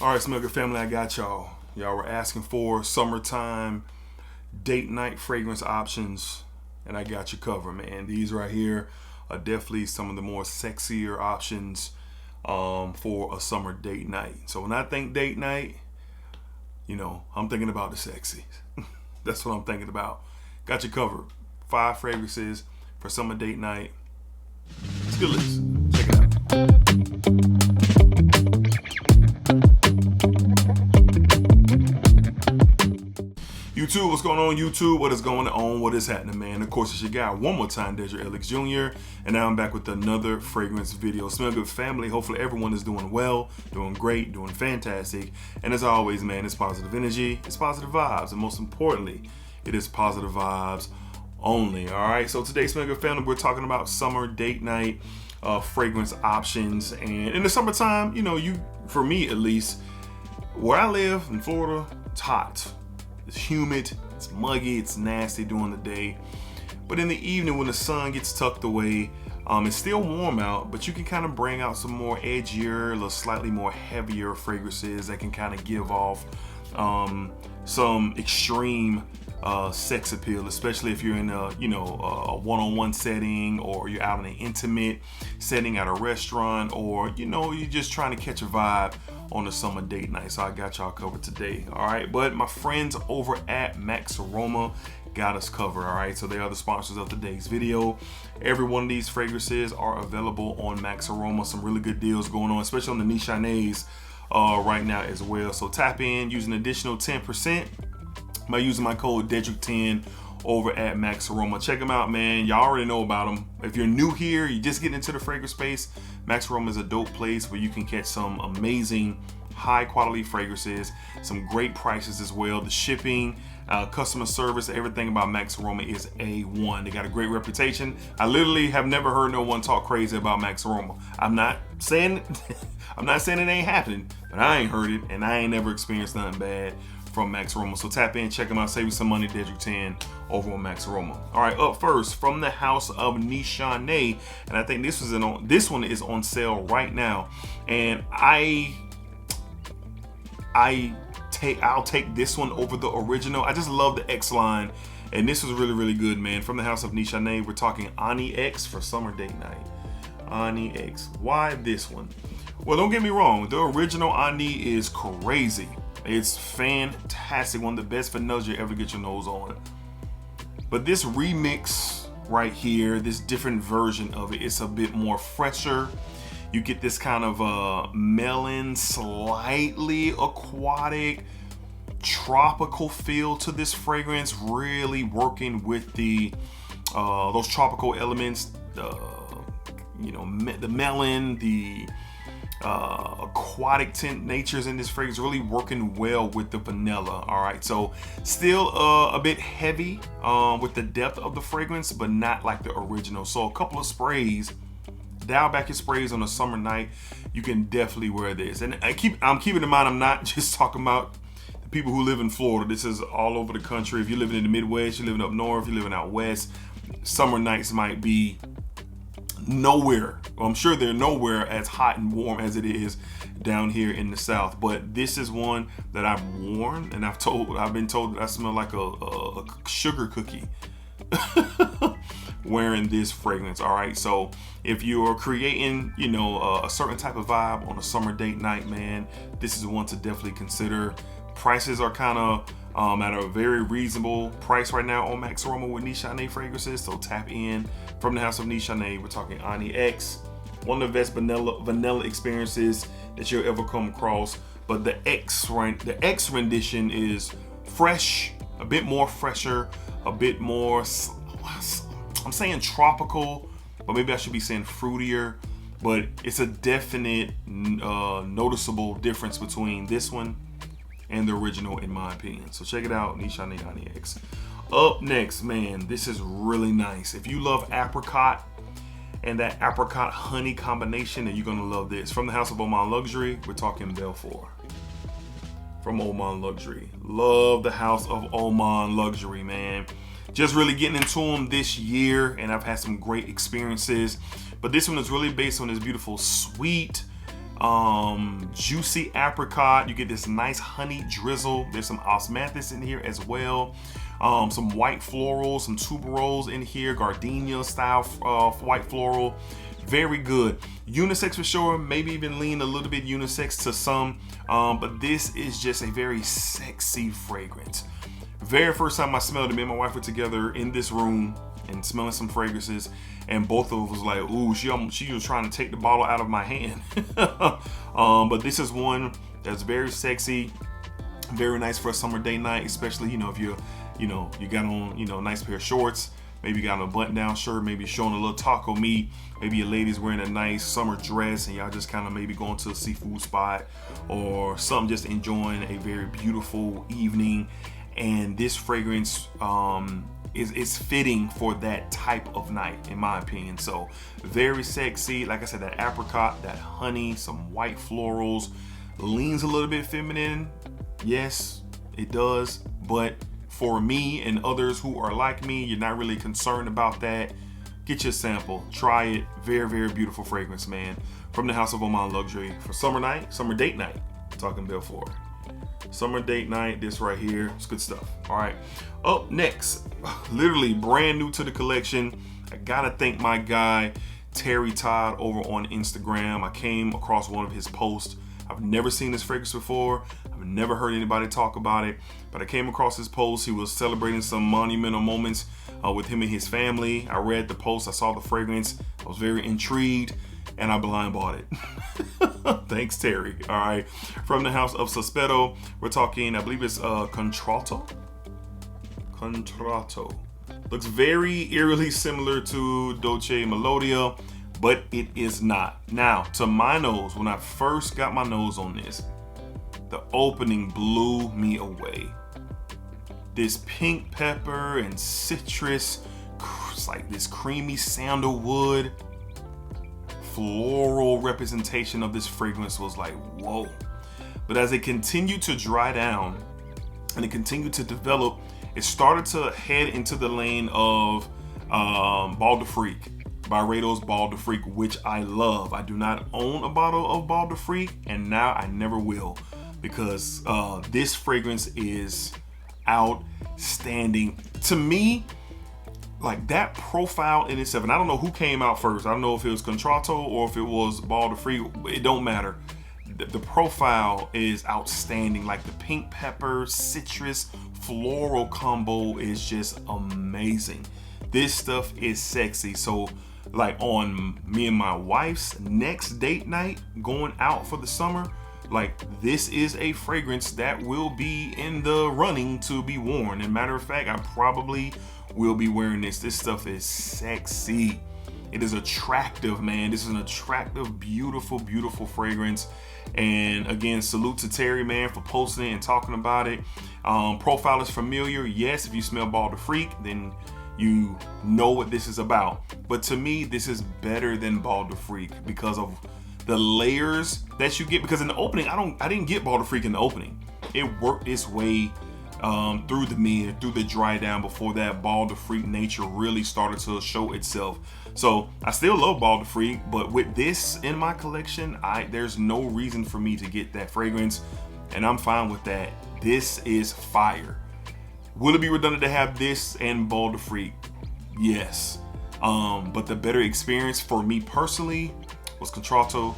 All right, Smell Good family, I got y'all. Y'all were asking for summertime date night fragrance options, and I got you covered, man. These right here are definitely some of the more sexier options for a summer date night. So when I think date night, I'm thinking about the sexy. That's what I'm thinking about. Got you covered. 5 fragrances for summer date night. It's a good list. Check it out. YouTube, what's going on YouTube? What is going on? What is happening, man? Of course, it's your guy one more time, DEDRICKHICKSJR, and now I'm back with another fragrance video. Smell Good family, hopefully everyone is doing well, doing great, doing fantastic, and as always, man, it's positive energy, it's positive vibes, and most importantly, it is positive vibes only. All right, so today, Smell Good family, we're talking about summer date night fragrance options, and in the summertime, for me at least, where I live in Florida, it's hot. It's humid, it's muggy, it's nasty during the day. But in the evening when the sun gets tucked away, it's still warm out, but you can kind of bring out some more edgier, a little slightly more heavier fragrances that can kind of give off some extreme sex appeal, especially if you're in a one-on-one setting, or you're out in an intimate setting at a restaurant, or you're just trying to catch a vibe on a summer date night. So I got y'all covered today. All right, but my friends over at Max Aroma got us covered. All right, so they are the sponsors of today's video. Every one of these fragrances are available on Max Aroma. Some really good deals going on, especially on the Nichannés right now as well. So tap in, use an additional 10% by using my code DEDRICK10 over at Max Aroma. Check them out, man. Y'all already know about them. If you're new here, you're just getting into the fragrance space, Max Aroma is a dope place where you can catch some amazing high quality fragrances, some great prices as well. The shipping, customer service, everything about Max Aroma is A1. They got a great reputation. I literally have never heard no one talk crazy about Max Aroma. I'm not saying it ain't happening, but I ain't heard it, and I ain't never experienced nothing bad from Max Aroma. So tap in, check them out, save you some money, DEDRICK10 over on Max Aroma. All right, up first from the house of Nichannés, and I think this one is on sale right now, and I'll take this one over the original. I just love the X line, and this was really, really good, man. From the house of Nichannés, we're talking Ani X for summer date night. Ani X. Why this one? Well, don't get me wrong, the original Ani is crazy. It's fantastic, one of the best vanillas you ever get your nose on. But this remix right here, this different version of it, it's a bit more fresher. You get this kind of melon, slightly aquatic, tropical feel to this fragrance, really working with the those tropical elements, the melon, the aquatic tint natures in this fragrance, really working well with the vanilla. All right, so still a bit heavy with the depth of the fragrance, but not like the original. So a couple of sprays, dial back your sprays on a summer night, you can definitely wear this. And I'm keeping in mind, I'm not just talking about the people who live in Florida. This is all over the country. If you're living in the Midwest, you're living up north, you're living out west, summer nights might be nowhere. Well, I'm sure they're nowhere as hot and warm as it is down here in the South, but this is one that I've worn, and I've been told that I smell like a sugar cookie wearing this fragrance. All right, so if you're creating a certain type of vibe on a summer date night, man, this is one to definitely consider. Prices are kind of at a very reasonable price right now on Max Aroma with Nichannés fragrances, so tap in. From the house of Nichannés, we're talking Ani X, one of the best vanilla experiences that you'll ever come across. But the X rendition is fresh, a bit more fresher, a bit more, I'm saying tropical, but maybe I should be saying fruitier. But it's a definite noticeable difference between this one and the original, in my opinion. So check it out, Nichannés Ani X. Up next, man, this is really nice. If you love apricot and that apricot honey combination, then you're gonna love this. From the house of Oman Luxury, we're talking Belfour. From Oman Luxury. Love the house of Oman Luxury, man. Just really getting into them this year, and I've had some great experiences. But this one is really based on this beautiful sweet, juicy apricot. You get this nice honey drizzle. There's some osmanthus in here as well. Some white florals, some tuberose in here, gardenia style white floral. Very good. Unisex for sure, maybe even lean a little bit unisex to some, but this is just a very sexy fragrance. Very first time I smelled it, me and my wife were together in this room and smelling some fragrances, and both of us was like, ooh, she was trying to take the bottle out of my hand. But this is one that's very sexy, very nice for a summer day night, especially, you know, if you got on, a nice pair of shorts, maybe you got on a button down shirt, maybe showing a little taco meat, maybe your lady's wearing a nice summer dress and y'all just kind of maybe going to a seafood spot or something, just enjoying a very beautiful evening. And this fragrance is fitting for that type of night, in my opinion. So very sexy. Like I said, that apricot, that honey, some white florals, leans a little bit feminine. Yes, it does. But for me and others who are like me, you're not really concerned about that. Get your sample, try it. Very, very beautiful fragrance, man. From the house of Oman Luxury for summer night, summer date night. Talking Bill for summer date night. This right here, it's good stuff. All right, up next, literally brand new to the collection. I gotta thank my guy Terry Todd over on Instagram. I came across one of his posts. I've never seen this fragrance before. I've never heard anybody talk about it, but I came across his post. He was celebrating some monumental moments with him and his family. I read the post, I saw the fragrance, I was very intrigued, and I blind bought it. Thanks, Terry. All right, from the house of Sospetto, we're talking, I believe it's Contrato. Looks very eerily similar to Dolce Melodia, but it is not. Now, to my nose, when I first got my nose on this, the opening blew me away. This pink pepper and citrus, it's like this creamy sandalwood, floral representation of this fragrance was like, whoa. But as it continued to dry down and it continued to develop, it started to head into the lane of Bal de Freak, Byredo's Bal de Freak, which I love. I do not own a bottle of Bal de Freak, and now I never will, because this fragrance is outstanding. To me, like that profile in itself, and I don't know who came out first. I don't know if it was Contrato or if it was Bal de Freak. It don't matter. The profile is outstanding. Like the pink pepper, citrus, floral combo is just amazing. This stuff is sexy. So like on me and my wife's next date night going out for the summer, like this is a fragrance that will be in the running to be worn. And matter of fact, I probably will be wearing this. This stuff is sexy. It is attractive, man. This is an attractive, beautiful, beautiful fragrance. And again, salute to Terry, man, for posting it and talking about it. Profile is familiar. Yes, if you smell Bal de Freak, then you know what this is about. But to me, this is better than Bal de Freak because of the layers that you get. Because in the opening, I didn't get Bal de Freak in the opening. It worked its way through the mid, through the dry down before that Bal de Freak nature really started to show itself. So I still love Bal de Freak, but with this in my collection, there's no reason for me to get that fragrance, and I'm fine with that. This is fire. Will it be redundant to have this and Bal de Freak? Yes. But the better experience for me personally was Contrato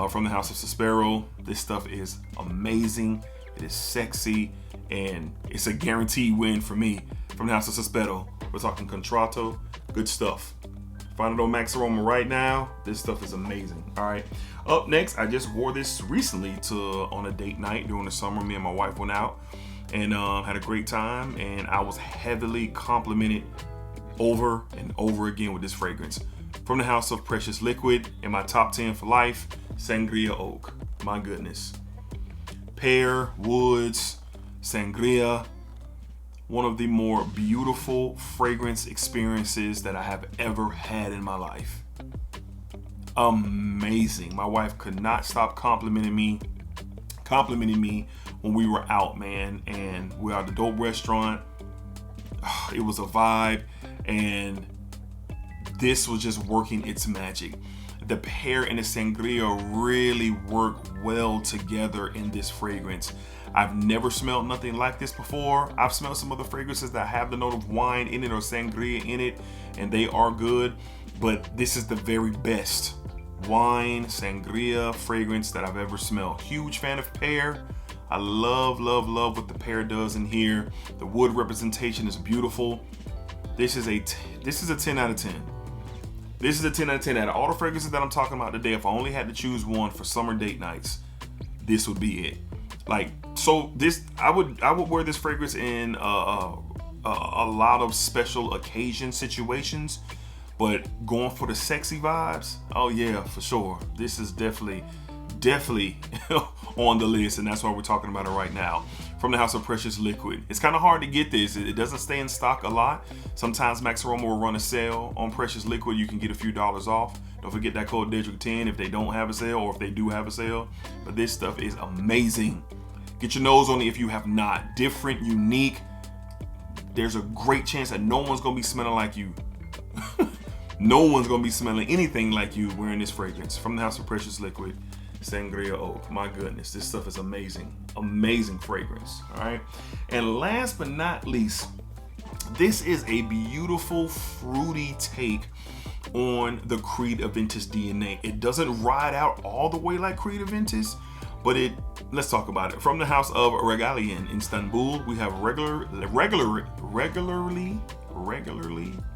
from the house of Sospetto. This stuff is amazing. It is sexy, and it's a guaranteed win for me from the house of Sospetto. We're talking Contrato. Good stuff. Find it on Max Aroma right now. This stuff is amazing. All right. Up next, I just wore this recently on a date night during the summer. Me and my wife went out and had a great time, and I was heavily complimented over and over again with this fragrance. From the house of Precious Liquid, in my top 10 for life, Sangria Oak. My goodness. Pear, woods, sangria. One of the more beautiful fragrance experiences that I have ever had in my life. Amazing. My wife could not stop complimenting me when we were out, man. And we were at the dope restaurant. It was a vibe, and this was just working its magic. the pear and the sangria really work well together in this fragrance. I've never smelled nothing like this before. I've smelled some other fragrances that have the note of wine in it or sangria in it, and they are good, but this is the very best wine sangria fragrance that I've ever smelled. Huge fan of pear. I love what the pear does in here. The wood representation is beautiful. This is a 10 out of 10. This is a 10 out of 10. Out of all the fragrances that I'm talking about today, if I only had to choose one for summer date nights, this would be it. Like, so this, I would wear this fragrance in a lot of special occasion situations, but going for the sexy vibes, oh yeah, for sure. This is definitely on the list, and that's why we're talking about it right now. From the house of Precious Liquid. It's kind of hard to get this. It doesn't stay in stock a lot. Sometimes Max Aroma will run a sale on Precious Liquid. You can get a few dollars off. Don't forget that code DEDRICK10 if they don't have a sale, or if they do have a sale. But this stuff is amazing. Get your nose on it if you have not. Different, unique. There's a great chance that no one's gonna be smelling like you. No one's gonna be smelling anything like you wearing this fragrance. From the house of Precious Liquid, Sangria Oak. My goodness, this stuff is amazing. Amazing fragrance. All right. And last but not least, this is a beautiful fruity take on the Creed Aventus DNA. It doesn't ride out all the way like Creed Aventus, but let's talk about it. From the house of Regalian in Istanbul, we have regularly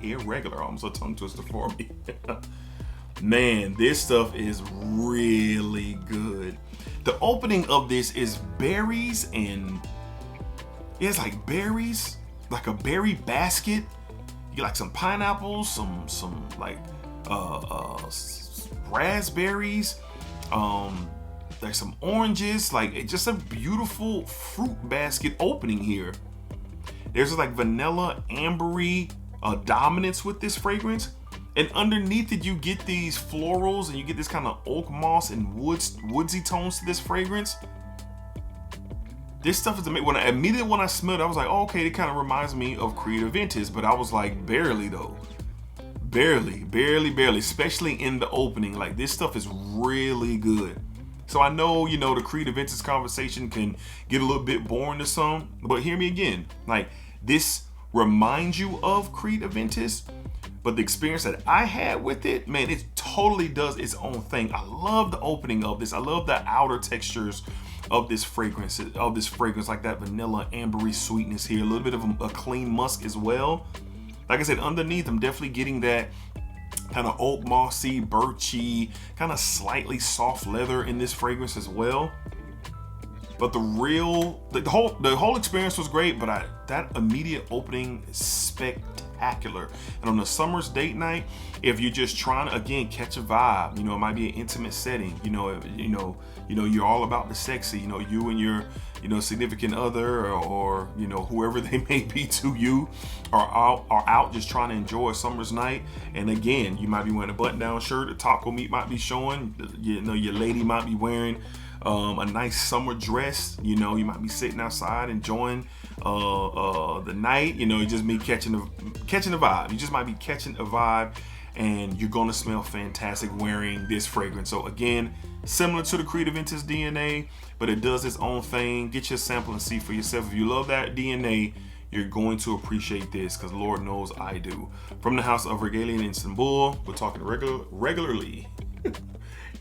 irregular. Almost a tongue twister for me. Man, this stuff is really good. The opening of this is berries, and it's like berries, like a berry basket. You get like some pineapples, some like raspberries, there's some oranges, like it's just a beautiful fruit basket opening here. There's like vanilla ambery dominance with this fragrance. And underneath it, you get these florals and you get this kind of oak moss and woodsy tones to this fragrance. This stuff is amazing. Immediately when I smelled it, I was like, oh, okay, it kind of reminds me of Creed Aventus, but I was like, barely though. Barely, especially in the opening. Like, this stuff is really good. So I know, the Creed Aventus conversation can get a little bit boring to some, but hear me again. Like, this reminds you of Creed Aventus, but the experience that I had with it, man, it totally does its own thing. I love the opening of this. I love the outer textures of this fragrance, like that vanilla ambery sweetness here. A little bit of a clean musk as well. Like I said, underneath, I'm definitely getting that kind of oak mossy, birchy, kind of slightly soft leather in this fragrance as well. But the whole experience was great, but that immediate opening is spectacular. And on a summer's date night, if you're just trying to, again, catch a vibe, it might be an intimate setting, you're all about the sexy, you and your, significant other or whoever they may be to you are out just trying to enjoy a summer's night. And again, you might be wearing a button-down shirt, a taco meat might be showing, your lady might be wearing a nice summer dress. You might be sitting outside enjoying the night. You just be catching a vibe. You just might be catching a vibe, and you're gonna smell fantastic wearing this fragrance. So again, similar to the Creed Aventus DNA, but it does its own thing. Get your sample and see for yourself. If you love that DNA, you're going to appreciate this, because Lord knows I do. From the house of Regalian in Istanbul, we're talking regularly.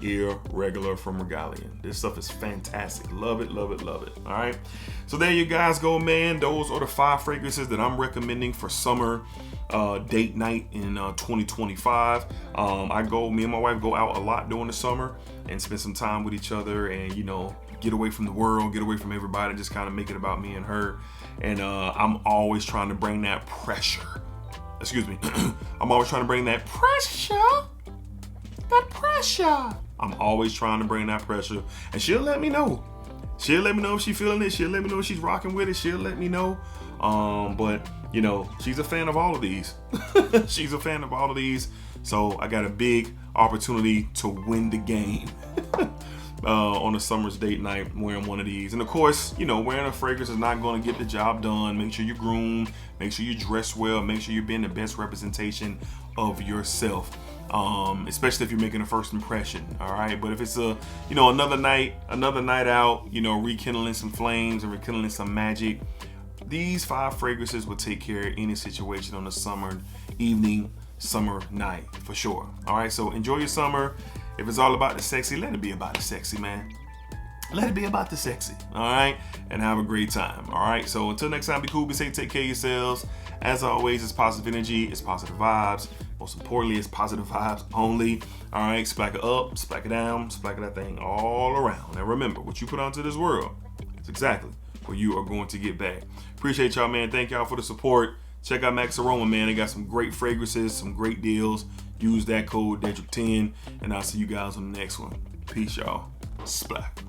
Irregular from Regalian. This stuff is fantastic. Love it. All right, so there you guys go, man. Those are the 5 fragrances that I'm recommending for summer date night in 2025. Me and my wife go out a lot during the summer and spend some time with each other, and get away from the world, get away from everybody, just kind of make it about me and her. And I'm always trying to bring that pressure. I'm always trying to bring that pressure. I'm always trying to bring that pressure, and she'll let me know. She'll let me know if she's feeling it. She'll let me know if she's rocking with it. She'll let me know. But she's a fan of all of these. She's a fan of all of these. So I got a big opportunity to win the game. on a summer's date night wearing one of these. And of course, you know, wearing a fragrance is not going to get the job done. Make sure you groom, make sure you dress well, make sure you're being the best representation of yourself, especially if you're making a first impression. All right, but if it's a, you know, another night out, you know, rekindling some flames and rekindling some magic, these 5 fragrances will take care of any situation on a summer evening, summer night, for sure. All right, so enjoy your summer. If it's all about the sexy, let it be about the sexy, man. Let it be about the sexy, all right? And have a great time, all right? So until next time, be cool, be safe, take care of yourselves. As always, it's positive energy, it's positive vibes. Most importantly, it's positive vibes only, all right? Splack it up, splack it down, splack that thing all around. And remember, what you put onto this world is exactly what you are going to get back. Appreciate y'all, man. Thank y'all for the support. Check out Max Aroma, man. They got some great fragrances, some great deals. Use that code DEDRICK10, and I'll see you guys on the next one. Peace, y'all. Splack.